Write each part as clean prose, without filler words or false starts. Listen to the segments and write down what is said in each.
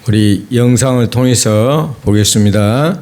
우리 영상을 통해서 보겠습니다.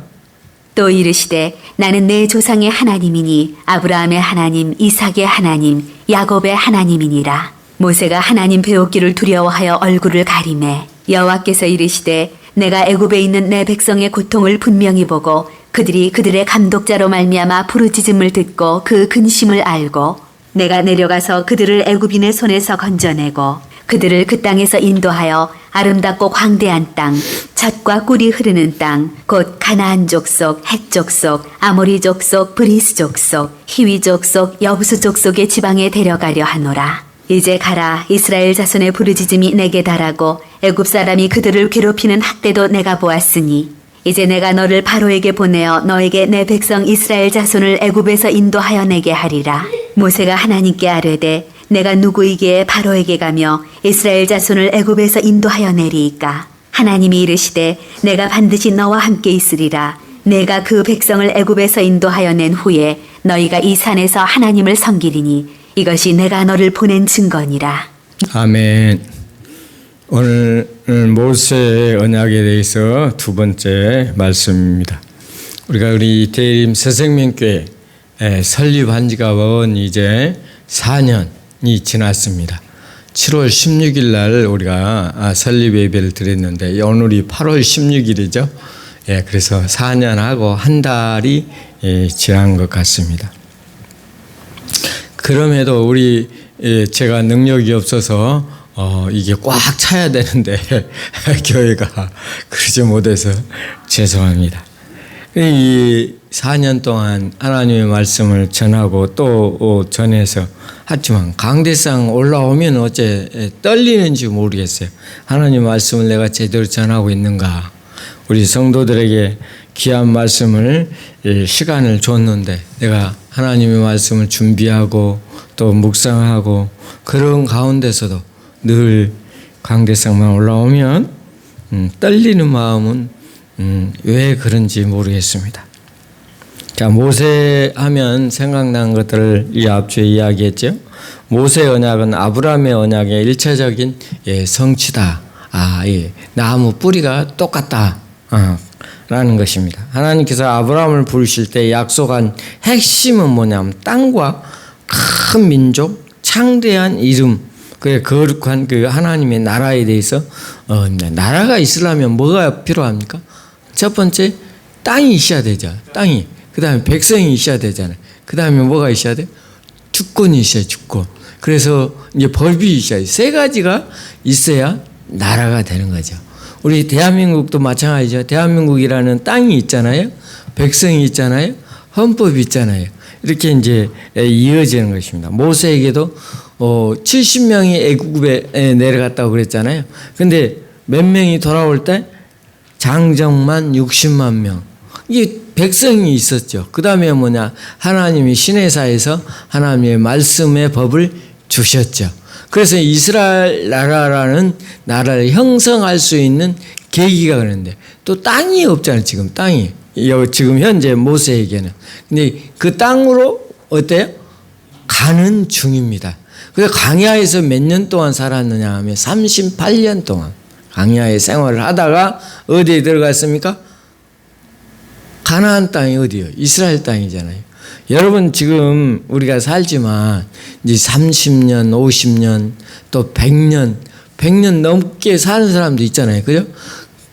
또 이르시되 나는 내 조상의 하나님이니 아브라함의 하나님, 이삭의 하나님, 야곱의 하나님이니라. 모세가 하나님 배우기를 두려워하여 얼굴을 가리매 여호와께서 이르시되 내가 애굽에 있는 내 백성의 고통을 분명히 보고 그들이 그들의 감독자로 말미암아 부르짖음을 듣고 그 근심을 알고 내가 내려가서 그들을 애굽인의 손에서 건져내고 그들을 그 땅에서 인도하여 아름답고 광대한 땅, 젖과 꿀이 흐르는 땅, 곧 가나안 족속, 헷 족속, 아모리 족속, 브리스 족속, 히위 족속, 여부수 족속의 지방에 데려가려 하노라. 이제 가라. 이스라엘 자손의 부르짖음이 내게 달하고 애굽 사람이 그들을 괴롭히는 학대도 내가 보았으니 이제 내가 너를 바로에게 보내어 너에게 내 백성 이스라엘 자손을 애굽에서 인도하여 내게 하리라. 모세가 하나님께 아뢰되 내가 누구이기에 바로에게 가며 이스라엘 자손을 애굽에서 인도하여 내리이까. 하나님이 이르시되 내가 반드시 너와 함께 있으리라. 내가 그 백성을 애굽에서 인도하여 낸 후에 너희가 이 산에서 하나님을 섬기리니 이것이 내가 너를 보낸 증거니라. 아멘. 오늘 모세의 언약에 대해서 두 번째 말씀입니다. 우리 대림 새생명교회 설립한 지가 이제 4년이 지났습니다. 7월 16일 날 우리가 설립 예배를 드렸는데 오늘이 8월 16일이죠. 그래서 4년하고 한 달이 지난 것 같습니다. 그럼에도 제가 능력이 없어서 이게 꽉 차야 되는데 교회가 그러지 못해서 죄송합니다. 이 4년 동안 하나님의 말씀을 전하고 또 전해서 하지만 강대상 올라오면 어째 떨리는지 모르겠어요. 하나님 말씀을 내가 제대로 전하고 있는가. 우리 성도들에게 귀한 말씀을 시간을 줬는데 내가 하나님의 말씀을 준비하고 또 묵상하고 그런 가운데서도 늘 강대상만 올라오면 떨리는 마음은 왜 그런지 모르겠습니다. 자, 모세 하면 생각난 것들을 이 앞주에 이야기했죠. 모세 언약은 아브라함의 언약의 일차적인 성취다. 나무 뿌리가 똑같다. 라는 것입니다. 하나님께서 아브라함을 부르실 때 약속한 핵심은 뭐냐면 땅과 큰 민족, 창대한 이름, 거룩한 그 하나님의 나라에 대해서 나라가 있으려면 뭐가 필요합니까? 첫 번째 땅이 있어야 되죠. 땅이. 그 다음에 백성이 있어야 되잖아요. 그 다음에 뭐가 있어야 돼요? 주권이 있어야 주권. 그래서 이제 법이 있어야 돼요. 세 가지가 있어야 나라가 되는 거죠. 우리 대한민국도 마찬가지죠. 대한민국이라는 땅이 있잖아요. 백성이 있잖아요. 헌법이 있잖아요. 이렇게 이제 이어지는 것입니다. 모세에게도 70명이 애굽에 내려갔다고 그랬잖아요. 근데 몇 명이 돌아올 때 장정만 60만 명. 이게 백성이 있었죠. 그 다음에 뭐냐? 하나님이 시내사에서 하나님의 말씀의 법을 주셨죠. 그래서 이스라엘 나라라는 나라를 형성할 수 있는 계기가 그런데 또 땅이 없잖아요. 지금 땅이. 지금 현재 모세에게는. 근데 그 땅으로 어때요? 가는 중입니다. 그래서 광야에서 몇 년 동안 살았느냐 하면 38년 동안 광야에 생활을 하다가 어디에 들어갔습니까? 가나안 땅이 어디요? 이스라엘 땅이잖아요. 여러분 지금 우리가 살지만 이제 30년, 50년, 또 100년 넘게 사는 사람도 있잖아요. 그죠?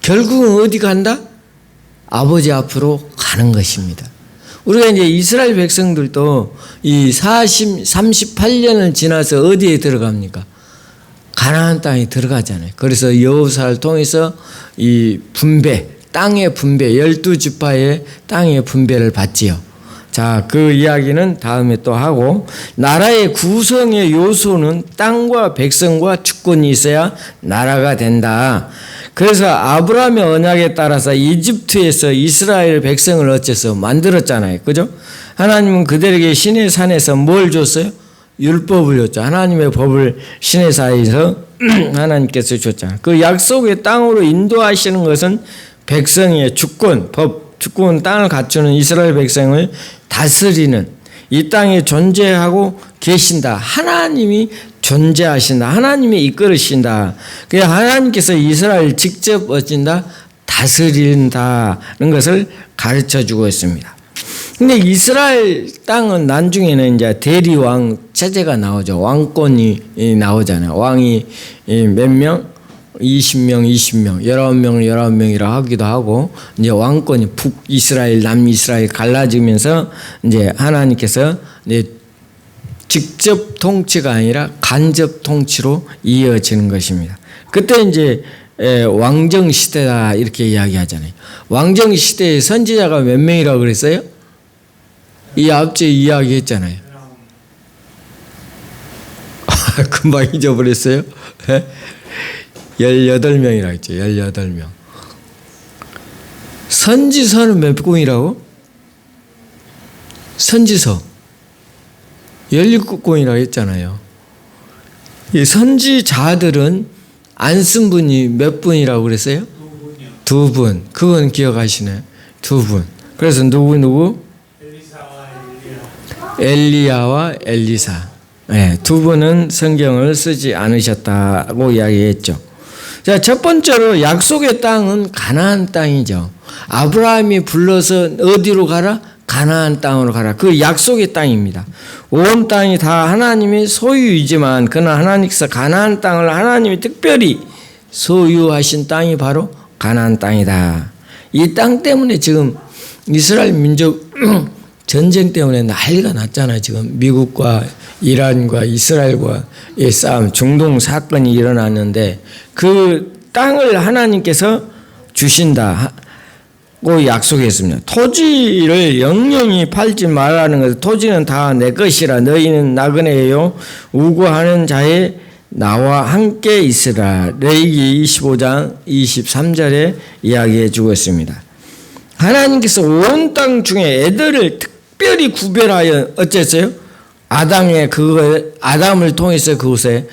결국은 어디 간다? 아버지 앞으로 가는 것입니다. 우리가 이제 이스라엘 백성들도 이 38년을 지나서 어디에 들어갑니까? 가나안 땅에 들어가잖아요. 그래서 여호사를 통해서 이 분배, 땅의 분배, 12지파의 땅의 분배를 받지요. 자, 그 이야기는 다음에 또 하고, 나라의 구성의 요소는 땅과 백성과 주권이 있어야 나라가 된다. 그래서 아브라함의 언약에 따라서 이집트에서 이스라엘 백성을 어째서 만들었잖아요. 그죠? 하나님은 그들에게 시내 산에서 뭘 줬어요? 율법을 줬죠. 하나님의 법을 시내산에서 하나님께서 줬잖아요. 그 약속의 땅으로 인도하시는 것은 백성의 주권, 주권 땅을 갖추는 이스라엘 백성을 다스리는 이 땅에 존재하고 계신다. 하나님이 존재하신다. 하나님이 이끌으신다. 그래 하나님께서 이스라엘 직접 어쩐다 다스린다는 것을 가르쳐 주고 있습니다. 근데 이스라엘 땅은 나중에는 이제 대리왕 체제가 나오죠. 왕권이 나오잖아요. 왕이 몇 명? 20명, 20명, 19명, 19명이라 하기도 하고, 이제 왕권이 북이스라엘, 남이스라엘 갈라지면서 이제 하나님께서 이제 직접 통치가 아니라 간접 통치로 이어지는 것입니다. 그때 이제 왕정 시대다 이렇게 이야기하잖아요. 왕정 시대의 선지자가 몇 명이라고 그랬어요? 이 앞에 이야기했잖아요. 금방 잊어버렸어요. 18명이라고 했죠. 18명. 선지서는 몇 권이라고? 선지서 17권이라고 했잖아요. 이 선지자들은 안 쓴 분이 몇 분이라고 그랬어요? 2분. 그건 기억하시네. 2분. 그래서 누구? 엘리야와 엘리사. 네, 2분은 성경을 쓰지 않으셨다고 이야기했죠. 자, 첫 번째로 약속의 땅은 가나안 땅이죠. 아브라함이 불러서 어디로 가라? 가나안 땅으로 가라. 그 약속의 땅입니다. 온 땅이 다 하나님의 소유이지만 그러나 하나님께서 가나안 땅을 하나님이 특별히 소유하신 땅이 바로 가나안 땅이다. 이 땅 때문에 지금 이스라엘 민족 전쟁 때문에 난리가 났잖아요. 지금 미국과 이란과 이스라엘과의 싸움, 중동 사건이 일어났는데 그 땅을 하나님께서 주신다고 약속했습니다. 토지를 영영히 팔지 말라는 것은 토지는 다 내 것이라 너희는 나그네요 우고하는 자의 나와 함께 있으라. 레위기 25장 23절에 이야기해 주고 있습니다. 하나님께서 온 땅 중에 애들을 특별히 구별하여 어쨌어요? 아담을 통해서 그곳에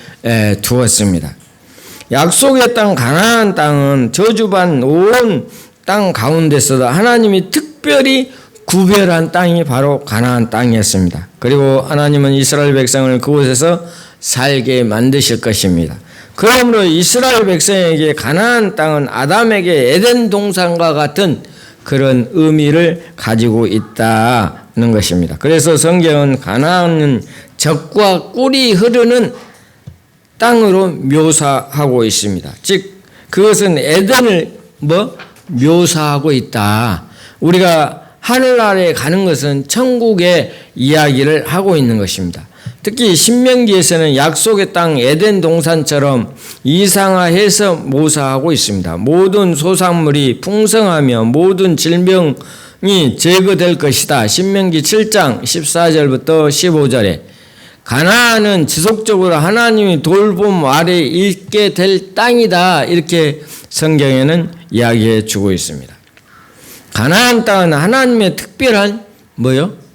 두었습니다. 약속의 땅 가나안 땅은 저주받은 온 땅 가운데서도 하나님이 특별히 구별한 땅이 바로 가나안 땅이었습니다. 그리고 하나님은 이스라엘 백성을 그곳에서 살게 만드실 것입니다. 그러므로 이스라엘 백성에게 가나안 땅은 아담에게 에덴 동산과 같은 그런 의미를 가지고 있다는 것입니다. 그래서 성경은 가나안은 젖과 꿀이 흐르는 땅으로 묘사하고 있습니다. 즉 그것은 에덴을 묘사하고 있다. 우리가 하늘나라에 가는 것은 천국의 이야기를 하고 있는 것입니다. 특히 신명기에서는 약속의 땅 에덴 동산처럼 이상화해서 묘사하고 있습니다. 모든 소산물이 풍성하며 모든 질병이 제거될 것이다. 신명기 7장 14절부터 15절에 가나안은 지속적으로 하나님의 돌봄 아래 있게 될 땅이다. 이렇게 성경에는 이야기해 주고 있습니다. 가나안 땅은 하나님의 특별한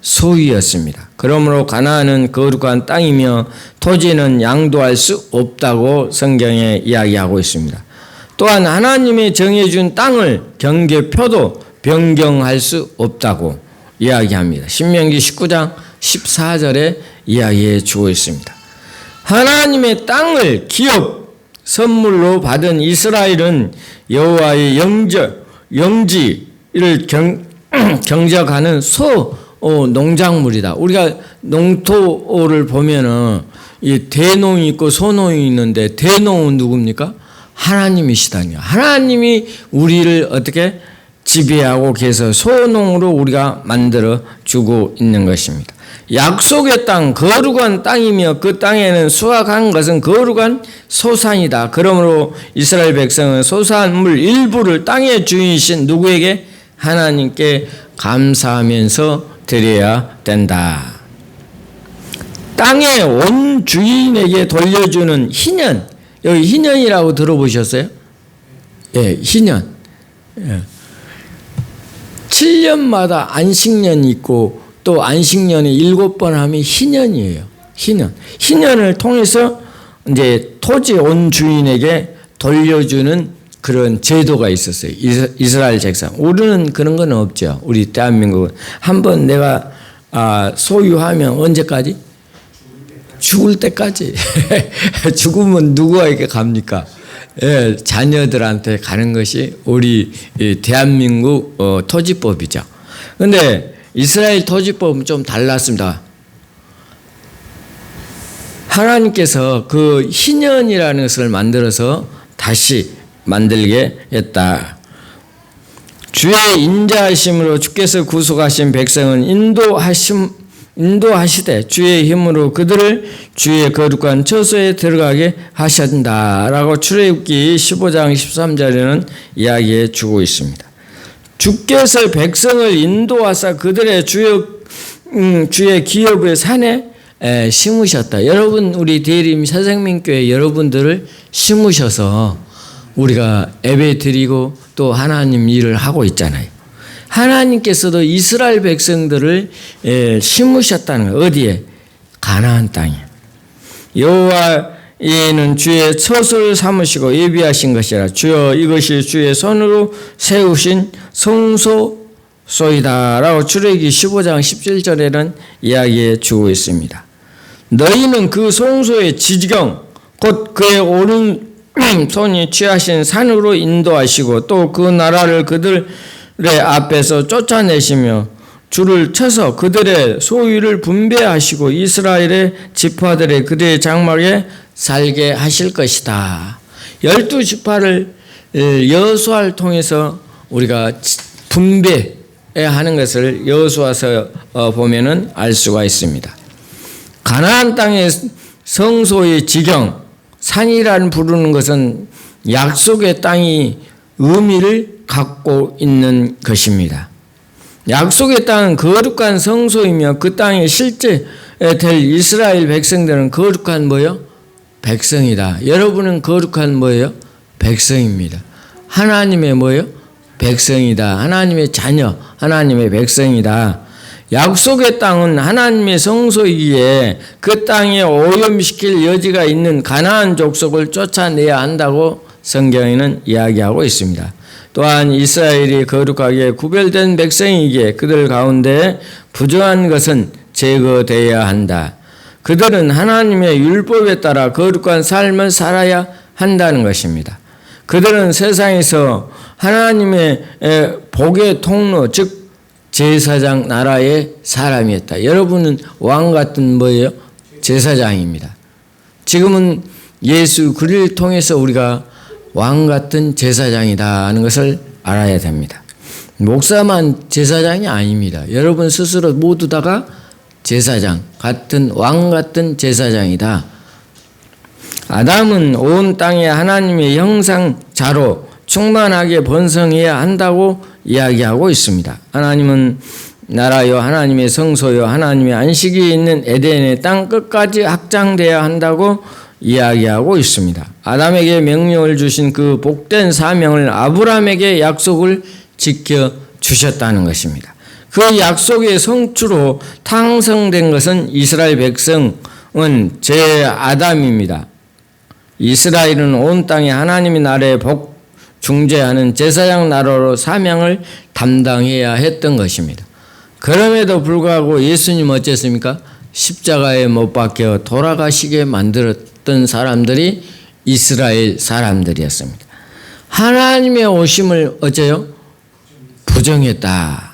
소유였습니다. 그러므로 가나안은 거룩한 땅이며 토지는 양도할 수 없다고 성경에 이야기하고 있습니다. 또한 하나님이 정해준 땅을 경계표도 변경할 수 없다고 이야기합니다. 신명기 19장 14절에 이야기해 주고 있습니다. 하나님의 땅을 기업 선물로 받은 이스라엘은 여호와의 영지를 경작하는 농작물이다. 우리가 농토를 보면은 이 대농이 있고 소농이 있는데 대농은 누굽니까? 하나님이시다니요. 하나님이 우리를 어떻게 지배하고 계셔서 소농으로 우리가 만들어 주고 있는 것입니다. 약속의 땅, 거룩한 땅이며 그 땅에는 수확한 것은 거룩한 소산이다. 그러므로 이스라엘 백성은 소산물 일부를 땅의 주인이신 누구에게? 하나님께 감사하면서 드려야 된다. 땅의 온 주인에게 돌려주는 희년, 여기 희년이라고 들어보셨어요? 예, 희년. 예. 7년마다 안식년이 있고 또 안식년에 7번 하면 희년이에요. 희년. 희년을 통해서 이제 토지 온 주인에게 돌려주는 그런 제도가 있었어요. 이스라엘 백성. 우리는 그런 건 없죠. 우리 대한민국은. 한번 내가 소유하면 언제까지? 죽을 때까지. 죽으면 누구에게 갑니까? 예, 자녀들한테 가는 것이 우리 대한민국 토지법이죠. 그런데 이스라엘 토지법은 좀 달랐습니다. 하나님께서 그 희년이라는 것을 만들어서 다시 만들게 했다. 주의 인자하심으로 주께서 구속하신 백성은 인도하시되 주의 힘으로 그들을 주의 거룩한 처소에 들어가게 하신다라고 출애굽기 15장 13절에는 이야기해 주고 있습니다. 주께서 백성을 인도하사 그들의 주의 기업의 산에 심으셨다. 여러분, 우리 대림 새생명교회 여러분들을 심으셔서 우리가 예배 드리고 또 하나님 일을 하고 있잖아요. 하나님께서도 이스라엘 백성들을 심으셨다는 거예요. 어디에? 가나안 땅에. 여호와는 주의 처소를 삼으시고 예비하신 것이라. 주여, 이것이 주의 손으로 세우신 성소소이다 라고 출애굽기 15장 17절에는 이야기해 주고 있습니다. 너희는 그 성소의 지경 곧 그의 오른손이 취하신 산으로 인도하시고 또 그 나라를 그들의 앞에서 쫓아내시며 줄을 쳐서 그들의 소유를 분배하시고 이스라엘의 지파들의 그들의 장막에 살게 하실 것이다. 12지파를 여호수아를 통해서 우리가 분배하는 것을 여호수아서 보면은 알 수가 있습니다. 가나안 땅의 성소의 지경, 산이라는 부르는 것은 약속의 땅이 의미를 갖고 있는 것입니다. 약속의 땅은 거룩한 성소이며 그 땅에 실제 될 이스라엘 백성들은 거룩한 뭐요? 백성이다. 여러분은 거룩한 뭐예요? 백성입니다. 하나님의 뭐예요? 백성이다. 하나님의 자녀, 하나님의 백성이다. 약속의 땅은 하나님의 성소이기에 그 땅에 오염시킬 여지가 있는 가나안 족속을 쫓아내야 한다고 성경에는 이야기하고 있습니다. 또한 이스라엘이 거룩하게 구별된 백성이기에 그들 가운데 부정한 것은 제거되어야 한다. 그들은 하나님의 율법에 따라 거룩한 삶을 살아야 한다는 것입니다. 그들은 세상에서 하나님의 복의 통로, 즉 제사장 나라의 사람이었다. 여러분은 왕 같은 뭐예요? 제사장입니다. 지금은 예수 그리스도를 통해서 우리가 왕 같은 제사장이다 하는 것을 알아야 됩니다. 목사만 제사장이 아닙니다. 여러분 스스로 모두 다가 제사장 같은 왕 같은 제사장이다. 아담은 온 땅에 하나님의 형상자로 충만하게 번성해야 한다고 이야기하고 있습니다. 하나님은 나라요 하나님의 성소요 하나님의 안식이 있는 에덴의 땅 끝까지 확장되어야 한다고 이야기하고 있습니다. 아담에게 명령을 주신 그 복된 사명을 아브라함에게 약속을 지켜주셨다는 것입니다. 그 약속의 성취로 탄생된 것은 이스라엘 백성은 제-아담입니다. 이스라엘은 온 땅에 하나님의 나라의 복 중재하는 제사장 나라로 사명을 담당해야 했던 것입니다. 그럼에도 불구하고 예수님 어쨌습니까? 십자가에 못 박혀 돌아가시게 만들었던 사람들이 이스라엘 사람들이었습니다. 하나님의 오심을 어째요? 부정했다.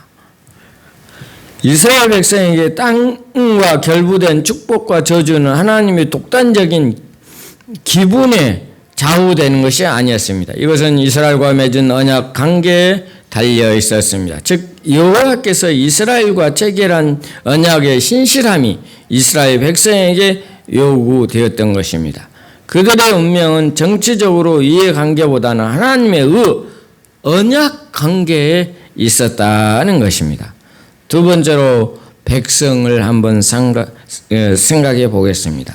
이스라엘 백성에게 땅과 결부된 축복과 저주는 하나님의 독단적인 기분에 좌우되는 것이 아니었습니다. 이것은 이스라엘과 맺은 언약 관계에 달려 있었습니다. 즉 여호와께서 이스라엘과 체결한 언약의 신실함이 이스라엘 백성에게 요구되었던 것입니다. 그들의 운명은 정치적으로 이해관계보다는 하나님의 언약 관계에 있었다는 것입니다. 두 번째로 백성을 한번 생각해 보겠습니다.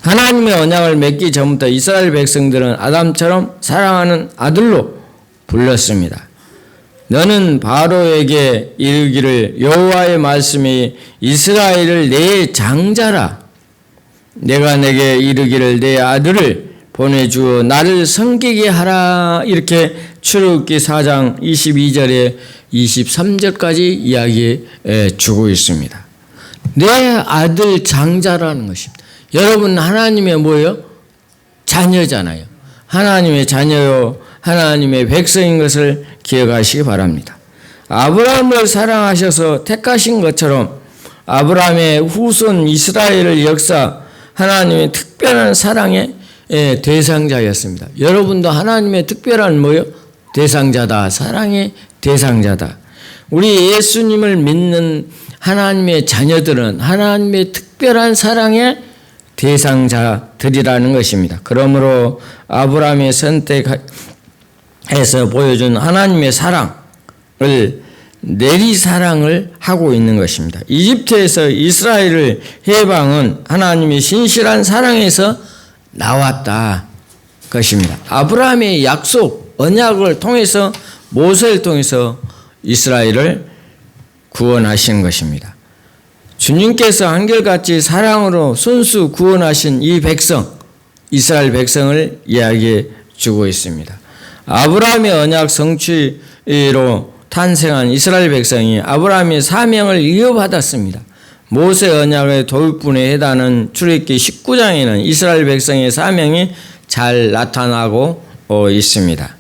하나님의 언약을 맺기 전부터 이스라엘 백성들은 아담처럼 사랑하는 아들로 불렀습니다. 너는 바로에게 이르기를 여호와의 말씀이 이스라엘을 내 장자라. 내가 내게 이르기를 내 아들을 보내주어 나를 섬기게 하라. 이렇게 출애굽기 4장 22절에 23절까지 이야기해 주고 있습니다. 내 아들 장자라는 것입니다. 여러분 하나님의 뭐예요? 자녀잖아요. 하나님의 자녀요, 하나님의 백성인 것을 기억하시기 바랍니다. 아브라함을 사랑하셔서 택하신 것처럼 아브라함의 후손 이스라엘의 역사, 하나님의 특별한 사랑의 대상자였습니다. 여러분도 하나님의 특별한 뭐요? 대상자다. 사랑의 대상자다. 우리 예수님을 믿는 하나님의 자녀들은 하나님의 특별한 사랑의 대상자들이라는 것입니다. 그러므로 아브라함의 선택해서 보여준 하나님의 사랑을 내리사랑을 하고 있는 것입니다. 이집트에서 이스라엘을 해방은 하나님의 신실한 사랑에서 나왔다 것입니다. 아브라함의 약속, 언약을 통해서 모세를 통해서 이스라엘을 구원하신 것입니다. 주님께서 한결같이 사랑으로 순수 구원하신 이 백성, 이스라엘 백성을 이야기해 주고 있습니다. 아브라함의 언약 성취로 탄생한 이스라엘 백성이 아브라함의 사명을 이어받았습니다. 모세 언약의 도입부에 해당하는 출애굽기 19장에는 이스라엘 백성의 사명이 잘 나타나고 있습니다.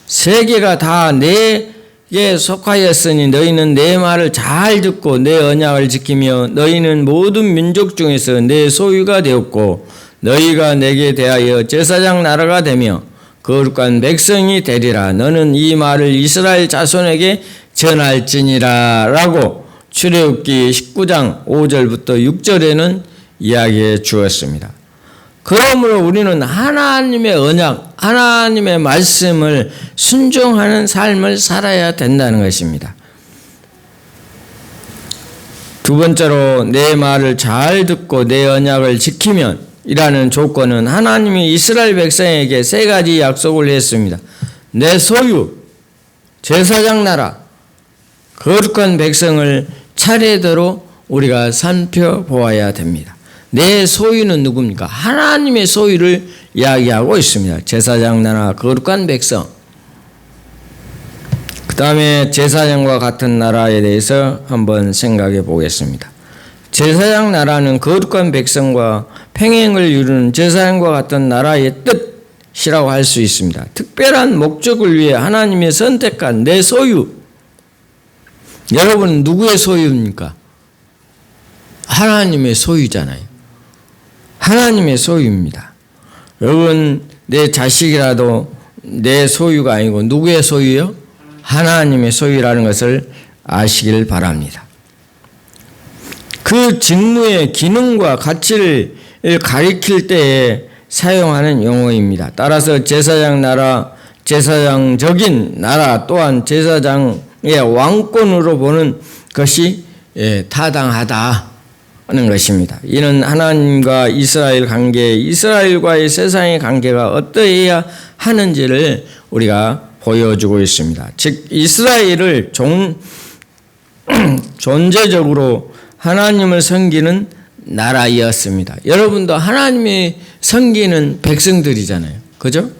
세계가 다 내게 속하였으니 너희는 내 말을 잘 듣고 내 언약을 지키며 너희는 모든 민족 중에서 내 소유가 되었고 너희가 내게 대하여 제사장 나라가 되며 거룩한 백성이 되리라. 너는 이 말을 이스라엘 자손에게 전할지니라 라고 출애굽기 19장 5절부터 6절에는 이야기해 주었습니다. 그러므로 우리는 하나님의 언약, 하나님의 말씀을 순종하는 삶을 살아야 된다는 것입니다. 두 번째로 내 말을 잘 듣고 내 언약을 지키면 이라는 조건은 하나님이 이스라엘 백성에게 세 가지 약속을 했습니다. 내 소유, 제사장 나라, 거룩한 백성을 차례대로 우리가 살펴보아야 됩니다. 내 소유는 누굽니까? 하나님의 소유를 이야기하고 있습니다. 제사장 나라, 거룩한 백성. 그 다음에 제사장과 같은 나라에 대해서 한번 생각해 보겠습니다. 제사장 나라는 거룩한 백성과 평행을 이루는 제사장과 같은 나라의 뜻이라고 할 수 있습니다. 특별한 목적을 위해 하나님이 선택한 내 소유. 여러분 누구의 소유입니까? 하나님의 소유잖아요. 하나님의 소유입니다. 여러분 내 자식이라도 내 소유가 아니고 누구의 소유요? 하나님의 소유라는 것을 아시길 바랍니다. 그 직무의 기능과 가치를 가리킬 때에 사용하는 용어입니다. 따라서 제사장 나라, 제사장적인 나라 또한 제사장의 왕권으로 보는 것이 타당하다는 것입니다. 이는 하나님과 이스라엘 관계, 이스라엘과의 세상의 관계가 어떠해야 하는지를 우리가 보여주고 있습니다. 즉 이스라엘을 존재적으로 하나님을 섬기는 나라였습니다. 여러분도 하나님이 섬기는 백성들이잖아요. 그죠?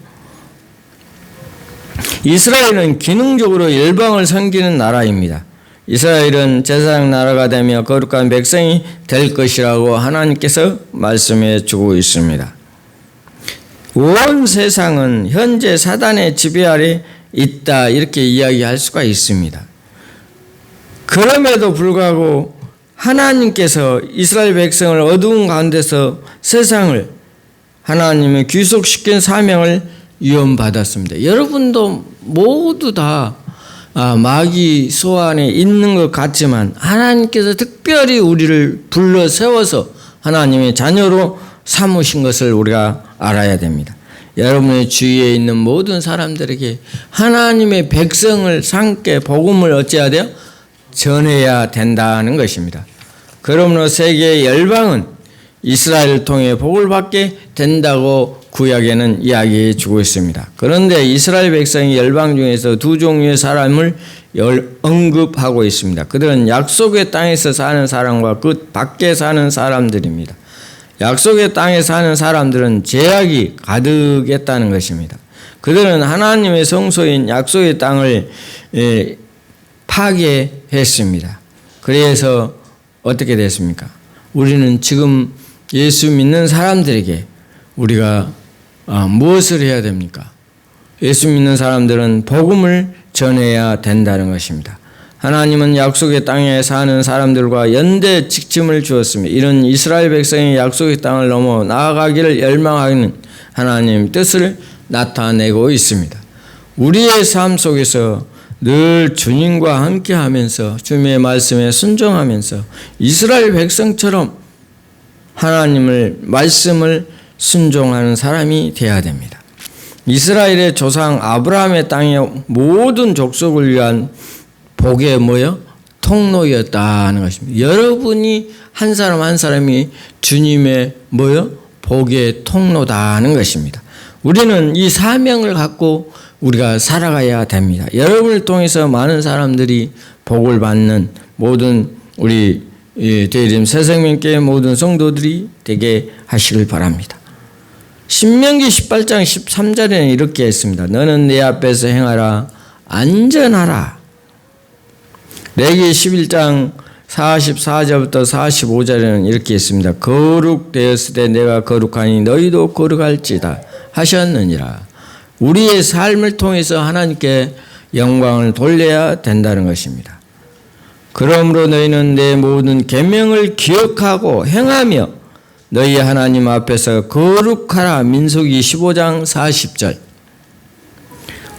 이스라엘은 기능적으로 열방을 섬기는 나라입니다. 이스라엘은 제사장 나라가 되며 거룩한 백성이 될 것이라고 하나님께서 말씀해 주고 있습니다. 온 세상은 현재 사단의 지배 아래 있다 이렇게 이야기할 수가 있습니다. 그럼에도 불구하고 하나님께서 이스라엘 백성을 어두운 가운데서 세상을 하나님의 귀속시킨 사명을 위험받았습니다. 여러분도 모두 다 마귀 소환에 있는 것 같지만 하나님께서 특별히 우리를 불러 세워서 하나님의 자녀로 삼으신 것을 우리가 알아야 됩니다. 여러분의 주위에 있는 모든 사람들에게 하나님의 백성을 삼게 복음을 어찌해야 돼요? 전해야 된다는 것입니다. 그러므로 세계의 열방은 이스라엘을 통해 복을 받게 된다고 구약에는 이야기해 주고 있습니다. 그런데 이스라엘 백성이 열방 중에서 두 종류의 사람을 언급하고 있습니다. 그들은 약속의 땅에서 사는 사람과 그 밖에 사는 사람들입니다. 약속의 땅에 사는 사람들은 제약이 가득했다는 것입니다. 그들은 하나님의 성소인 약속의 땅을 파괴했습니다. 그래서 어떻게 됐습니까? 우리는 지금 예수 믿는 사람들에게 우리가 무엇을 해야 됩니까? 예수 믿는 사람들은 복음을 전해야 된다는 것입니다. 하나님은 약속의 땅에 사는 사람들과 연대 직짐을 주었습니다. 이런 이스라엘 백성이 약속의 땅을 넘어 나아가기를 열망하는 하나님의 뜻을 나타내고 있습니다. 우리의 삶 속에서 늘 주님과 함께하면서 주님의 말씀에 순종하면서 이스라엘 백성처럼 하나님의 말씀을 순종하는 사람이 되어야 됩니다. 이스라엘의 조상 아브라함의 땅의 모든 족속을 위한 복의 통로였다는 것입니다. 여러분이 한 사람 한 사람이 주님의 복의 통로다는 것입니다. 우리는 이 사명을 갖고 우리가 살아가야 됩니다. 여러분을 통해서 많은 사람들이 복을 받는 모든 우리 대림 새생명교회 모든 성도들이 되게 하시길 바랍니다. 신명기 18장 13절에는 이렇게 했습니다. 너는 내 앞에서 행하라 안전하라. 레기 11장 44절부터 45절에는 이렇게 했습니다. 거룩되었을 때 내가 거룩하니 너희도 거룩할지다 하셨느니라. 우리의 삶을 통해서 하나님께 영광을 돌려야 된다는 것입니다. 그러므로 너희는 내 모든 계명을 기억하고 행하며 너희 하나님 앞에서 거룩하라. 민수기 15장 40절.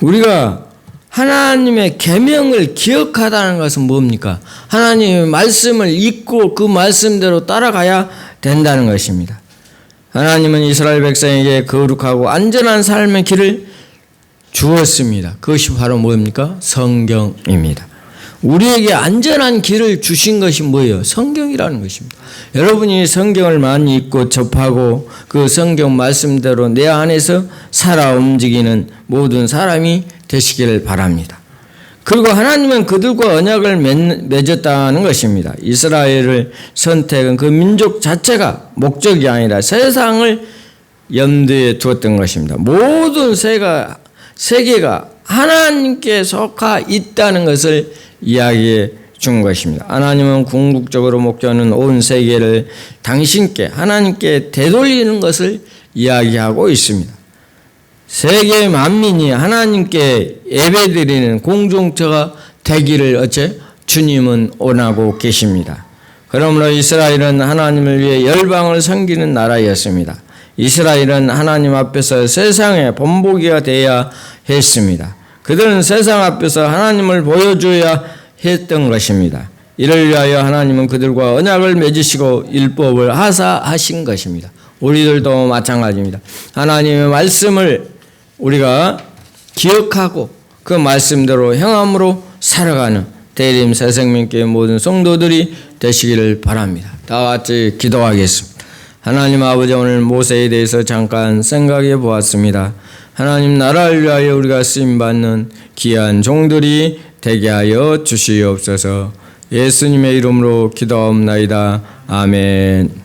우리가 하나님의 계명을 기억하다는 것은 뭡니까? 하나님의 말씀을 읽고 그 말씀대로 따라가야 된다는 것입니다. 하나님은 이스라엘 백성에게 거룩하고 안전한 삶의 길을 주었습니다. 그것이 바로 뭡니까? 성경입니다. 우리에게 안전한 길을 주신 것이 뭐예요? 성경이라는 것입니다. 여러분이 성경을 많이 읽고 접하고 그 성경 말씀대로 내 안에서 살아 움직이는 모든 사람이 되시기를 바랍니다. 그리고 하나님은 그들과 언약을 맺었다는 것입니다. 이스라엘을 선택한 그 민족 자체가 목적이 아니라 세상을 염두에 두었던 것입니다. 모든 세계가 하나님께 속하 있다는 것을 이야기해 준 것입니다. 하나님은 궁극적으로 목적은 온 세계를 당신께 하나님께 되돌리는 것을 이야기하고 있습니다. 세계 만민이 하나님께 예배드리는 공동체가 되기를 주님은 원하고 계십니다. 그러므로 이스라엘은 하나님을 위해 열방을 섬기는 나라였습니다. 이스라엘은 하나님 앞에서 세상의 본보기가 되어야 했습니다. 그들은 세상 앞에서 하나님을 보여줘야 했던 것입니다. 이를 위하여 하나님은 그들과 언약을 맺으시고 율법을 하사하신 것입니다. 우리들도 마찬가지입니다. 하나님의 말씀을 우리가 기억하고 그 말씀대로 행함으로 살아가는 대림 새생명교회 모든 성도들이 되시기를 바랍니다. 다 같이 기도하겠습니다. 하나님 아버지, 오늘 모세에 대해서 잠깐 생각해 보았습니다. 하나님 나라를 위하여 우리가 쓰임받는 귀한 종들이 되게 하여 주시옵소서. 예수님의 이름으로 기도하옵나이다. 아멘.